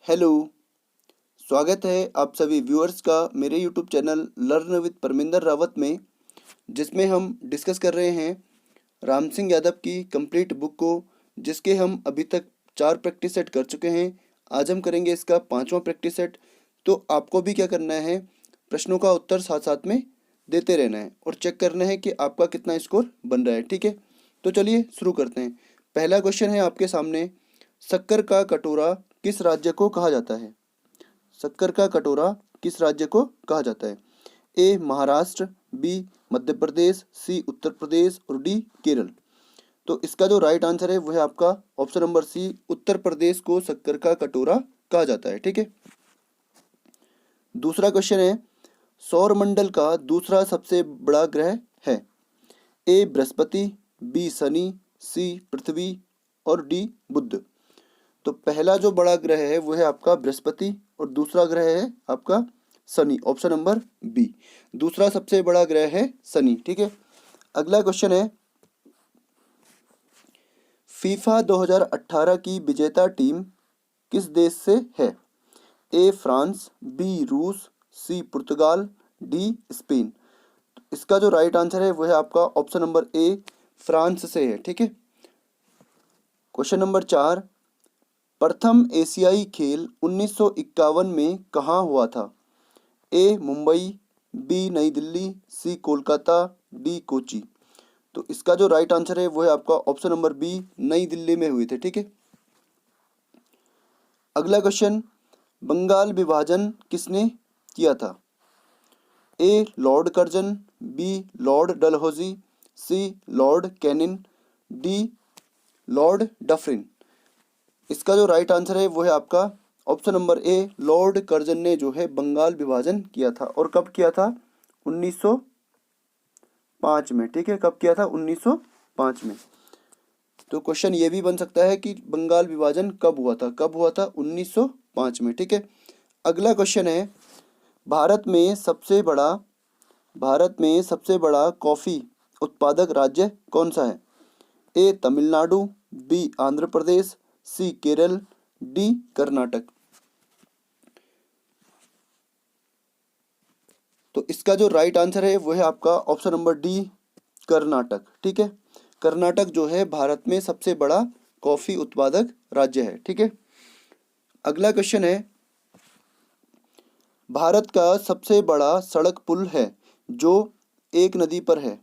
Hello. स्वागत है आप सभी व्यूअर्स का मेरे YouTube channel learn with Parminder Rawat में, जिसमें हम डिस्कस कर रहे हैं राम सिंह यादव की कंप्लीट बुक को, जिसके हम अभी तक 4 प्रैक्टिस सेट कर चुके हैं। आज हम करेंगे इसका 5वां प्रैक्टिस सेट। तो आपको भी क्या करना है, प्रश्नों का उत्तर साथ साथ में देते रहना है और चेक करना है कि आपका कितना स्कोर बन रहा है। ठीक है, तो चलिए शुरू करते हैं। पहला क्वेश्चन है आपके सामने, शक्कर का कटोरा किस राज्य को कहा जाता है? शक्कर का कटोरा किस राज्य को कहा जाता है? ए महाराष्ट्र, बी मध्य प्रदेश, सी उत्तर प्रदेश और डी केरल। तो इसका जो राइट आंसर है वह है आपका option number C, Uttar Pradesh को शक्कर का कटोरा कहा जाता है। ठीक है, दूसरा क्वेश्चन है, सौर मंडल का दूसरा सबसे बड़ा ग्रह है? ए बृहस्पति, बी शनि, सी पृथ्वी और डी बुध। तो पहला जो बड़ा ग्रह है वो है आपका बृहस्पति और दूसरा ग्रह है आपका शनि, ऑप्शन नंबर बी। दूसरा सबसे बड़ा ग्रह है शनि। ठीक है, अगला क्वेश्चन है, फीफा 2018 की विजेता टीम किस देश से है? ए फ्रांस, बी रूस, सी पुर्तगाल, डी स्पेन। तो इसका जो राइट आंसर है वो है आपका ऑप्शन नंबर ए, फ्रांस से है। ठीक है, क्वेश्चन नंबर 4, प्रथम एशियाई खेल 1951 में कहाँ हुआ था? ए मुंबई, बी नई दिल्ली, सी कोलकाता, डी कोची। तो इसका जो राइट आंसर है वो है आपका ऑप्शन नंबर बी, नई दिल्ली में हुए थे। ठीक है, अगला क्वेश्चन, बंगाल विभाजन किसने किया था? A Lord Curzon, B Lord Dalhousie, C Lord Canning, D Lord Dufferin. इसका जो राइट आंसर है वो है आपका option number A, Lord Curzon ने जो है बंगाल विभाजन किया था। और कब किया था? 1905 में। ठीक है, कब किया था? 1905 में। तो क्वेश्चन ये भी बन सकता है कि बंगाल विभाजन कब हुआ था? कब हुआ था? 1905 में। ठीक है, अगला क्वेश्चन है, भारत में सबसे बड़ा कॉफी उत्पादक राज्य कौन सा है? ए तमिलनाडु, बी आंध्र प्रदेश, सी केरल, डी कर्नाटक। तो इसका जो राइट आंसर है वो है आपका ऑप्शन नंबर डी, कर्नाटक। ठीक है, कर्नाटक जो है भारत में सबसे बड़ा कॉफी उत्पादक राज्य है। ठीक है, अगला क्वेश्चन है, भारत का सबसे बड़ा सड़क पुल है जो एक नदी पर है?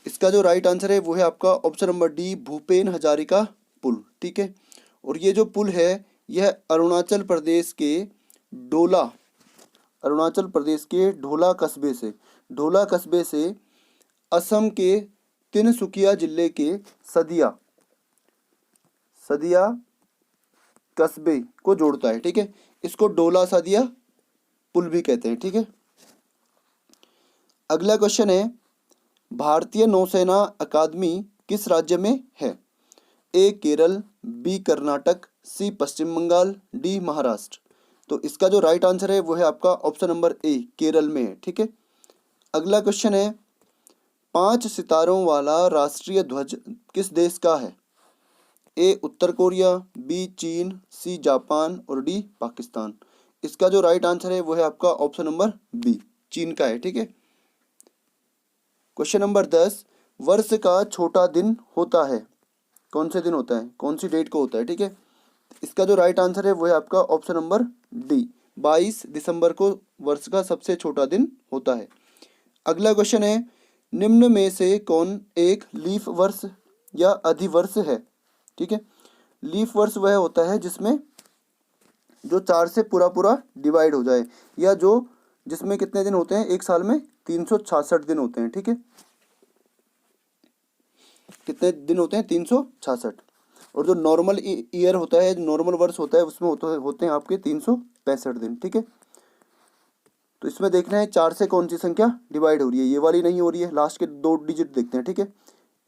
इसका जो राइट आंसर है वो है आपका option number D, Bhupen Hazarika पुल। ठीक है, और ये जो पुल है यह डोला अरुणाचल प्रदेश के ढोला कस्बे से असम के तिनसुकिया जिले के सदिया कस्बे को जोड़ता है। ठीक है, इसको डोला सदिया पुल भी कहते हैं। ठीक है, अगला क्वेश्चन है, भारतीय नौसेना अकादमी किस राज्य में है? ए केरल, बी कर्नाटक, सी पश्चिम बंगाल, डी महाराष्ट्र। तो इसका जो राइट आंसर है वो है आपका ऑप्शन नंबर ए, केरल में है। ठीक है, अगला क्वेश्चन है, 5 सितारों वाला राष्ट्रीय ध्वज किस देश का है? ए उत्तर कोरिया, बी चीन, सी जापान और डी पाकिस्तान। इसका जो राइट आंसर है वो है आपका ऑप्शन नंबर बी, चीन का है। ठीक है, क्वेश्चन नंबर 10, वर्ष का छोटा दिन होता है? कौन से दिन होता है? कौन सी डेट को होता है? ठीक है, इसका जो राइट आंसर है वो है आपका ऑप्शन नंबर डी, 22 दिसंबर को वर्ष का सबसे छोटा दिन होता है। अगला क्वेश्चन है, निम्न में से कौन एक लीफ वर्ष या अधिवर्ष है? ठीक है, लीफ वर्ष वह होता है जिसमें जो 4 से पूरा डिवाइड हो जाए, या जो जिसमें कितने दिन होते हैं एक साल में? 366 दिन होते हैं। ठीक है, कितने दिन होते हैं? 366। और जो नॉर्मल ईयर होता है, नॉर्मल वर्ष होता है, उसमें होते हैं आपके 365 दिन। ठीक है, तो इसमें देखना है 4 से कौन सी संख्या डिवाइड हो रही है। ये वाली नहीं हो रही है, लास्ट के 2 डिजिट देखते हैं। ठीक है,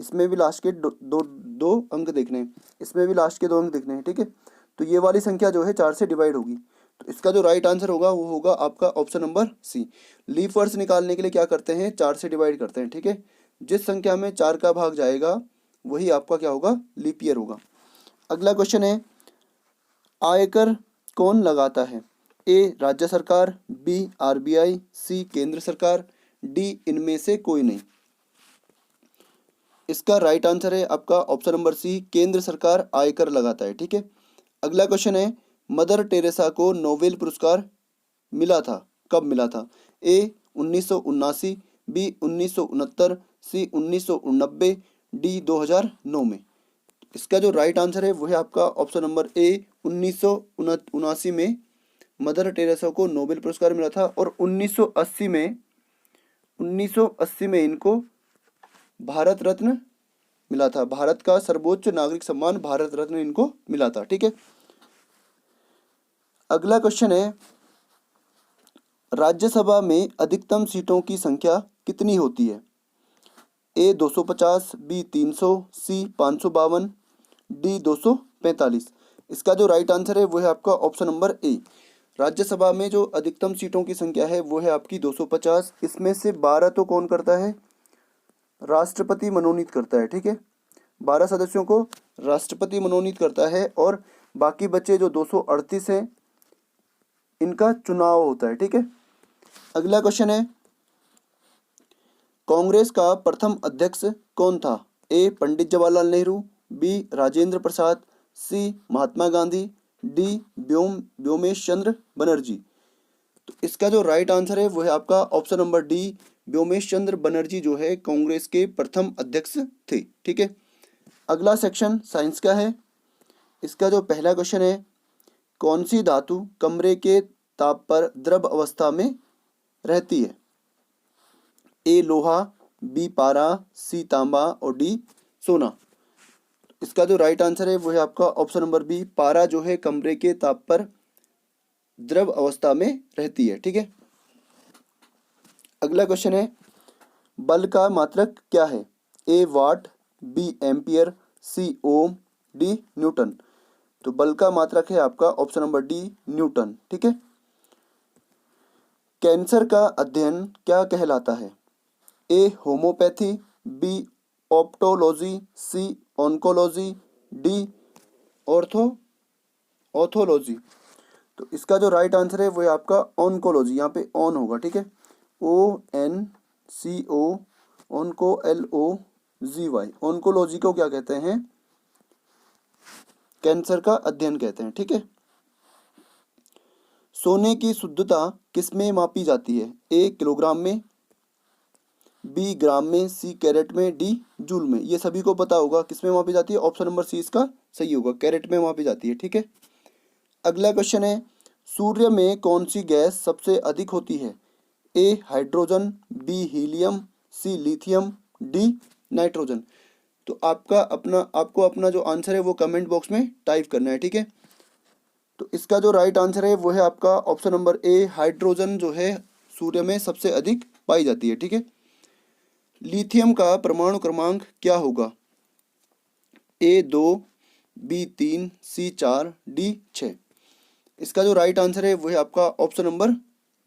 इसमें भी लास्ट के दो अंक देखने हैं, इसमें भी लास्ट के 2 अंक देखने हैं। ठीक है, तो ये वाली संख्या जो है 4 से डिवाइड होगी। तो इसका जो राइट आंसर होगा वो होगा आपका ऑप्शन नंबर सी। लीफ वर्ष निकालने के लिए क्या करते हैं? 4 से डिवाइड करते हैं। ठीक है, जिस संख्या में 4 का भाग जाएगा वही आपका क्या होगा? लीप ईयर होगा। अगला क्वेश्चन है, आयकर कौन लगाता है? ए राज्य सरकार, बी आरबीआई, सी केंद्र सरकार, डी इनमें से कोई नहीं। इसका राइट आंसर है आपका ऑप्शन नंबर सी, केंद्र सरकार आयकर लगाता है। ठीक है, अगला क्वेश्चन है, मदर टेरेसा को नोबेल पुरस्कार मिला था, कब मिला था? ए 1979, बी 1969, सी 1989, डी 2009 में। इसका जो राइट आंसर है वो है आपका ऑप्शन नंबर ए, 1979 में मदर टेरेसा को नोबेल पुरस्कार मिला था और 1980 में इनको भारत रत्न मिला था। भारत का सर्वोच्च नागरिक सम्मान भारत रत्न इनको मिला था। ठीक है, अगला क्वेश्चन है, राज्यसभा में अधिकतम सीटों की संख्या कितनी होती है? ए 250, बी 300, सी 552, डी 245। इसका जो राइट आंसर है वो है आपका ऑप्शन नंबर ए। राज्यसभा में जो अधिकतम सीटों की संख्या है वो है आपकी 250। इसमें से 12 तो कौन करता है? राष्ट्रपति मनोनीत करता है। ठीक है, 12 सदस्यों को राष्ट्रपति मनोनीत करता है और बाकी बचे जो 238 हैं इनका चुनाव होता है। ठीक है, अगला क्वेश्चन है, कांग्रेस का प्रथम अध्यक्ष कौन था? ए पंडित जवाहरलाल नेहरू, बी राजेंद्र प्रसाद, सी महात्मा गांधी, डी व्योमेश चंद्र बनर्जी। तो इसका जो राइट आंसर है वो है आपका ऑप्शन नंबर डी, व्योमेश चंद्र बनर्जी जो है कांग्रेस के प्रथम अध्यक्ष थे। ठीक है, अगला सेक्शन साइंस का है। इसका जो पहला क्वेश्चन है, कौन सी धातु कमरे के ताप पर द्रव अवस्था में रहती है? ए लोहा, बी पारा, सी तांबा और डी सोना। इसका जो राइट आंसर है वो है आपका ऑप्शन नंबर बी, पारा जो है कमरे के ताप पर द्रव अवस्था में रहती है। ठीक है, अगला क्वेश्चन है, बल का मात्रक क्या है? ए वाट, बी एम्पियर, सी ओम, डी न्यूटन। तो बल का मात्रक है आपका ऑप्शन नंबर डी, न्यूटन। ठीक है, कैंसर का अध्ययन क्या कहलाता है? ए होम्योपैथी, बी ऑप्टोलॉजी, सी ऑन्कोलॉजी, डी ऑर्थोलॉजी। तो इसका जो राइट आंसर है वो है आपका ऑन्कोलॉजी, यहाँ पे ऑन होगा। ठीक है, ONCO, ऑनको LOGY। ऑन्कोलॉजी को क्या कहते हैं? कैंसर का अध्ययन कहते हैं। ठीक है, सोने की शुद्धता किसमें मापी जाती है? ए किलोग्राम में, बी ग्राम में, सी कैरेट में, डी जूल में। ये सभी को पता होगा किसमें मापी जाती है। ऑप्शन नंबर सी इसका सही होगा, कैरेट में मापी जाती है। ठीक है, अगला क्वेश्चन है, सूर्य में कौन सी गैस सबसे अधिक होती है? ए हाइड्रोजन, बी हीलियम, सी लिथियम, डी नाइट्रोजन। तो आपको अपना जो आंसर है वो कमेंट बॉक्स में टाइप करना है। ठीक है, तो इसका जो राइट आंसर है वो है आपका ऑप्शन नंबर ए, हाइड्रोजन जो है सूर्य में सबसे अधिक पाई जाती है। ठीक है, लिथियम का परमाणु क्रमांक क्या होगा? ए 2, बी 3, सी 4, डी 6। इसका जो राइट आंसर है वो है आपका ऑप्शन नंबर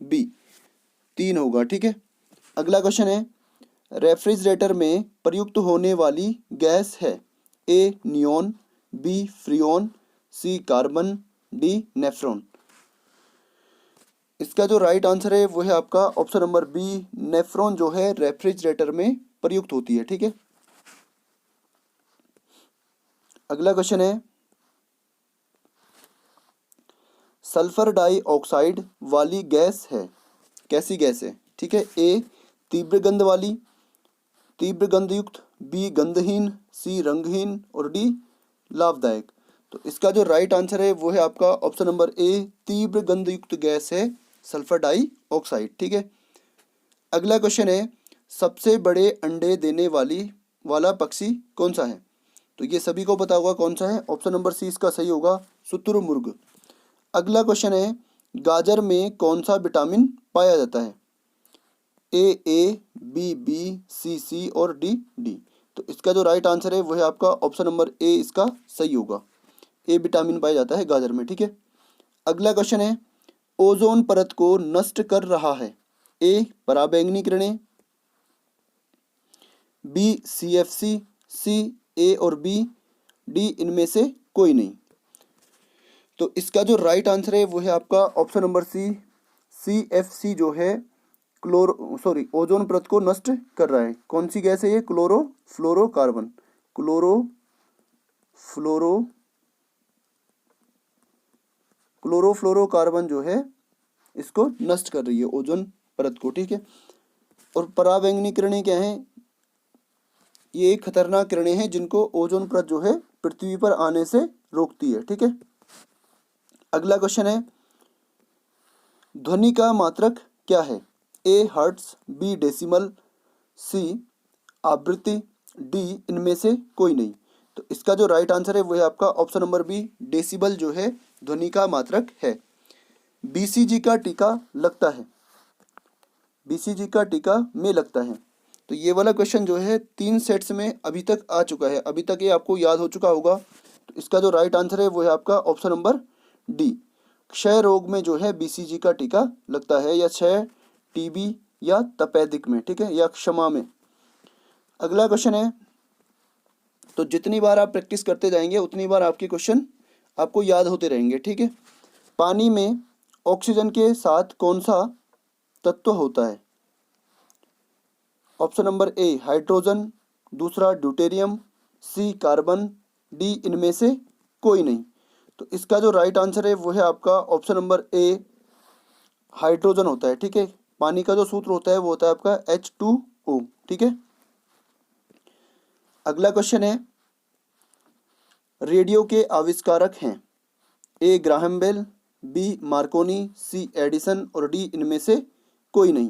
बी, 3 होगा। ठीक है, अगला क्वेश्चन है, रेफ्रिजरेटर में प्रयुक्त होने वाली गैस है? ए नियॉन, बी फ्रियोन, सी कार्बन, डी नेफ्रॉन। इसका जो राइट आंसर है वो है आपका ऑप्शन नंबर बी, नेफ्रॉन जो है रेफ्रिजरेटर में प्रयुक्त होती है। ठीक है, अगला क्वेश्चन है, सल्फर डाइऑक्साइड वाली गैस है, कैसी गैस है? ठीक है, ए तीव्र गंध वाली, तीव्र गंध युक्त, बी गंधहीन, सी रंगहीन और डी लाभदायक। तो इसका जो राइट आंसर है वो है आपका ऑप्शन नंबर ए, तीव्र गंध युक्त गैस है सल्फर डाइऑक्साइड। ठीक है, अगला क्वेश्चन है, सबसे बड़े अंडे देने वाला पक्षी कौन सा है? तो ये सभी को पता होगा कौन सा है। ऑप्शन नंबर सी इसका सही होगा, शुतुरमुर्ग। अगला क्वेश्चन है, गाजर में कौन सा विटामिन पाया जाता है? ए, बी, सी और डी। तो इसका जो राइट आंसर है वो है आपका ऑप्शन नंबर ए, इसका सही होगा, ए विटामिन पाया जाता है गाजर में। ठीक है, अगला क्वेश्चन है, ओजोन परत को नष्ट कर रहा है? ए पराबैंगनी किरणें, बी CFC, सी ए और बी, डी इनमें से कोई नहीं। तो इसका जो राइट आंसर है वो है आपका ऑप्शन नंबर सी, CFC जो है ओजोन परत को नष्ट कर रहा है। कौन सी गैस है ये? क्लोरोफ्लोरोकार्बन। क्लोरोफ्लोरोकार्बन जो है इसको नष्ट कर रही है, ओजोन परत को, ठीक है। और पराबैंगनी किरणें क्या हैं? ये एक खतरनाक किरणें हैं जिनको ओजोन परत जो है पृथ्वी पर आने से रोकती है, ठीक है। अगला क्वेश्चन है, ध्वनि का मात्रक क्या है? A hertz, B decimal, C आवृत्ति, D इनमें से कोई नहीं। तो इसका जो राइट आंसर है वो है आपका ऑप्शन नंबर बी, डेसिबल जो है ध्वनि का मात्रक है। BCG का टीका लगता है, BCG का टीका में लगता है। तो ये वाला क्वेश्चन जो है 3 सेट्स में अभी तक आ चुका है, अभी तक ये आपको याद हो चुका होगा। तो इसका जो राइट आंसर है वो है आपका ऑप्शन नंबर डी, क्षय रोग में जो है BCG का टीका लगता है, या क्षय, TB या तपेदिक में, ठीक है, या क्षमा में। अगला क्वेश्चन है, तो जितनी बार आप प्रैक्टिस करते जाएंगे उतनी बार आपके क्वेश्चन आपको याद होते रहेंगे, ठीक है। पानी में ऑक्सीजन के साथ कौन सा तत्व होता है? ऑप्शन नंबर ए हाइड्रोजन, दूसरा ड्यूटेरियम, C कार्बन, D इनमें से कोई नहीं। तो इसका जो राइट आंसर है वो है आपका ऑप्शन नंबर ए, हाइड्रोजन होता है, ठीक है। पानी का जो सूत्र होता है वो होता है आपका H2O, ठीक है। अगला क्वेश्चन है, रेडियो के आविष्कारक हैं? A Graham Bell, B Marconi, C Edison और D इनमें से कोई नहीं।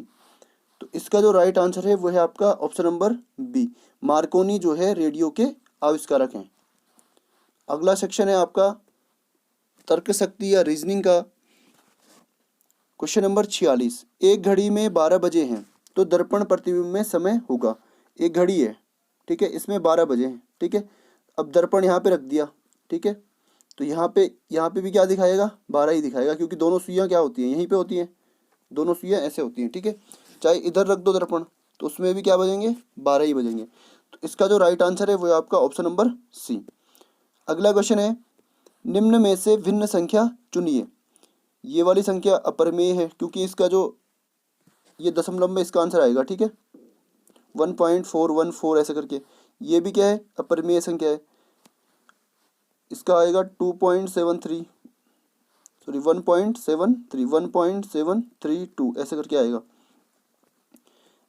तो इसका जो राइट आंसर है वो है आपका ऑप्शन नंबर बी, मार्कोनी जो है रेडियो के आविष्कारक हैं। अगला सेक्शन है आपका तर्क शक्ति या रीजनिंग का। क्वेश्चन नंबर 46, एक घड़ी में 12 बजे हैं तो दर्पण प्रतिबिंब में समय होगा। एक घड़ी है, ठीक है, इसमें 12 बजे हैं, ठीक है। अब दर्पण यहाँ पे रख दिया, ठीक है, तो यहाँ पे भी क्या दिखाएगा? 12 ही दिखाएगा, क्योंकि दोनों सुइयाँ क्या होती हैं? यहीं पे होती हैं, दोनों सुइयाँ ऐसे होती हैं, ठीक है। चाहे इधर रख दो दर्पण तो उसमें भी क्या बजेंगे? 12 ही बजेंगे। तो इसका जो राइट आंसर है वो है आपका ऑप्शन नंबर सी। अगला क्वेश्चन है, निम्न में से भिन्न संख्या चुनिए। ये वाली संख्या अपरिमेय है, क्योंकि इसका जो ये दशमलव में इसका आंसर आएगा, ठीक है, 1.414 ऐसे करके। ये भी क्या है? अपरिमेय संख्या है, इसका आएगा 2.73, सॉरी 1.732 ऐसे करके आएगा।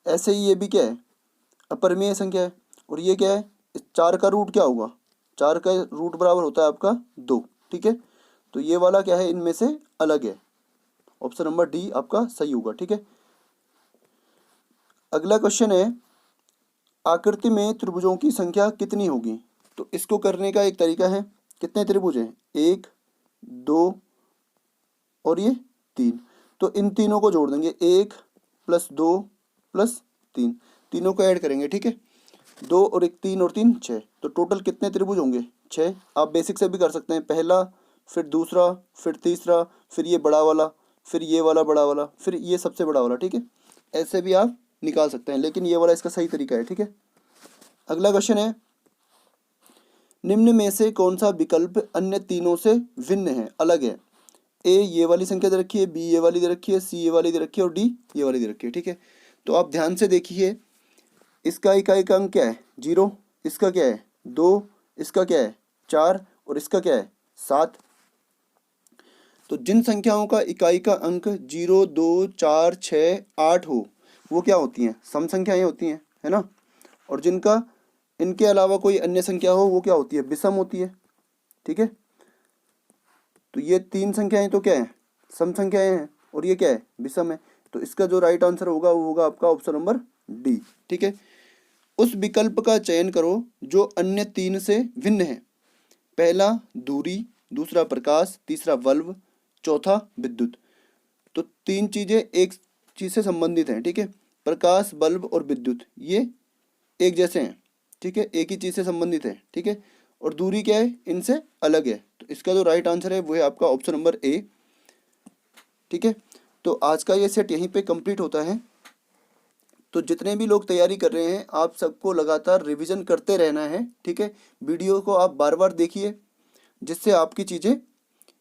ऐसे ही ये भी क्या है? अपरिमेय संख्या है। और ये क्या है? इस 4 का रूट क्या होगा? 4 का रूट बराबर होता है आपका 2, ठीक है। तो ये वाला क्या है? इनमें से अलग है, ऑप्शन नंबर डी आपका सही होगा, ठीक है। अगला क्वेश्चन है, आकृति में त्रिभुजों की संख्या कितनी होगी? तो इसको करने का एक तरीका है, कितने त्रिभुज हैं? 1, 2 और ये 3। तो इन तीनों को जोड़ देंगे, 1 + 2 + 3, तीनों को ऐड करेंगे, ठीक है। 2 और 1 3 और 3 6, तो टोटल कितने त्रिभुज होंगे? 6। आप बेसिक से भी कर सकते हैं, पहला, फिर दूसरा, फिर तीसरा, फिर ये बड़ा वाला, फिर ये वाला बड़ा वाला, फिर ये सबसे बड़ा वाला, ठीक है। ऐसे भी आप निकाल सकते हैं, लेकिन ये वाला इसका सही तरीका है, ठीक है। अगला क्वेश्चन है, निम्न में से कौन सा विकल्प अन्य तीनों से भिन्न है, अलग है? ए ये वाली संख्या दे रखी है, बी ये वाली दे रखी है, सी ये वाली दे रखी है और डी ये वाली दे रखी है, ठीक है। तो आप ध्यान से देखिए, इसका इकाई का अंक क्या है? 0, इसका क्या है? 2, इसका क्या है? 4 और इसका क्या है? 7। तो जिन संख्याओं का इकाई का अंक 0, 2, 4, 6, 8 हो वो क्या होती हैं? सम संख्याएं होती हैं, है ना। और जिनका इनके अलावा कोई अन्य संख्या हो वो क्या होती है? विषम होती है, ठीक है। तो ये 3 संख्याएं तो क्या है? सम संख्याएं हैं, और ये क्या है? विषम है। तो इसका जो राइट आंसर होगा वो होगा आपका ऑप्शन नंबर डी, ठीक है। उस विकल्प का चयन करो जो अन्य 3 से भिन्न है। पहला दूरी, दूसरा प्रकाश, तीसरा बल्ब, चौथा विद्युत। तो 3 चीजें एक चीज से संबंधित हैं, ठीक है। प्रकाश, बल्ब और विद्युत ये एक जैसे हैं, ठीक है, एक ही चीज से संबंधित है, ठीक है। और दूरी क्या है? इनसे अलग है। तो इसका जो राइट आंसर है वो है आपका ऑप्शन नंबर ए, ठीक है। तो आज का ये सेट यहीं पे कंप्लीट होता है। तो जितने भी लोग तैयारी कर रहे हैं आप सबको लगातार रिवीजन करते रहना है, ठीक है। वीडियो को आप बार बार देखिए, जिससे आपकी चीज़ें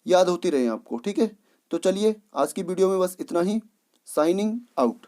याद होती रहे आपको। ठीक है, तो चलिए आज की वीडियो में बस इतना ही। Signing out.